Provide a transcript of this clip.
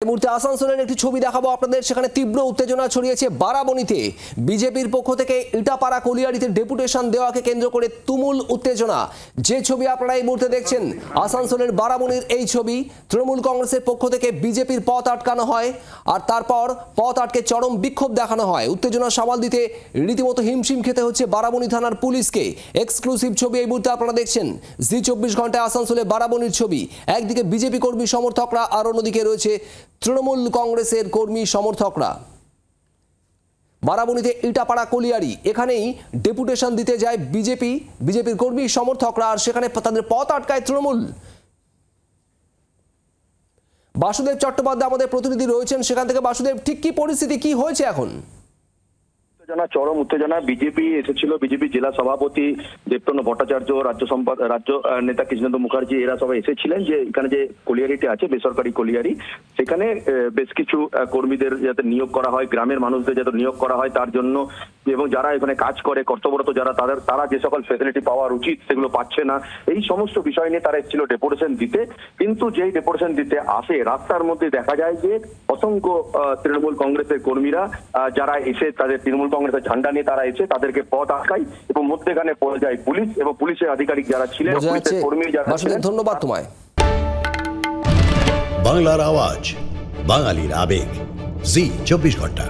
মুহূর্তে আসানসোলের একটি ছবি দেখাবো আপনাদের। সেখানে তীব্র উত্তেজনা ছড়িয়েছে বারাবণীতে। বিজেপির পক্ষ থেকে ইটাপাড়া কলিয়ারিতে ডেপুটেশন দেওয়াকে কেন্দ্র করে তুমুল উত্তেজনা। যে ছবি আপনারা এই মুহূর্তে দেখছেন আসানসোলের বারাবণীর এই ছবি। তৃণমূল কংগ্রেসের পক্ষ থেকে বিজেপির পথ আটকানো হয় আর তারপর পথ আটকে চরম বিক্ষোভ দেখানো হয়। উত্তেজনা সামাল দিতে রীতিমতো হিমশিম খেতে হচ্ছে বারাবণী থানার পুলিশকে। এক্সক্লুসিভ ছবি এই মুহূর্তে আপনারা দেখছেন। জি 24 ঘন্টায় আসানসোলে বারাবণীর ছবি। একদিকে বিজেপি কর্মী সমর্থকরা আর অন্যদিকে রয়েছে তৃণমূল কংগ্রেসের কর্মী সমর্থকরা। বারাবণীতে ইটাপাড়া কলিয়ারি, এখানেই ডেপুটেশন দিতে যায় বিজেপির কর্মী সমর্থকরা আর সেখানে তাদের পথ আটকায় তৃণমূল। বাসুদেব চট্টোপাধ্যায় আমাদের প্রতিনিধি রয়েছেন সেখান থেকে। বাসুদেব, ঠিক কি পরিস্থিতি, কি হয়েছে এখন? চরম উত্তেজনা। বিজেপি এসেছিল, বিজেপি জেলা সভাপতি দেবতন্ন ভট্টাচার্য, রাজ্য নেতা কৃষ্ণেন্দু মুখার্জি, এরা সবাই এসেছিলেন যে এখানে যে কলিয়ারিটি আছে বেসরকারি কলিয়ারি, সেখানে বেশ কিছু কর্মীদের যাতে নিয়োগ করা হয়, গ্রামের মানুষদের যাতে নিয়োগ করা হয় তার জন্য, এবং যারা এখানে কাজ করে কর্তব্যরত যারা তারা যে সকল ফ্যাসিলিটি পাওয়ার উচিত সেগুলো পাচ্ছে না, এই সমস্ত বিষয় নিয়ে তারা এসেছিল ডেপুটেশন দিতে। কিন্তু যেই ডেপুটেশন দিতে আসে রাস্তার মধ্যে দেখা যায় যে অসংখ্য তৃণমূল কংগ্রেসের কর্মীরা যারা এসে তাদের তৃণমূল কংগ্রেসের ঝান্ডা নিয়ে তারা এসে তাদেরকে পথ আটকায় এবং মধ্যেখানে পড়ে যায় পুলিশ এবং পুলিশের আধিকারিক যারা ছিলেন, পুলিশের কর্মী যারা ছিলেন। ধন্যবাদ তোমায়। বাংলার আওয়াজ, বাঙালির আবেগ, জি 24 ঘন্টা।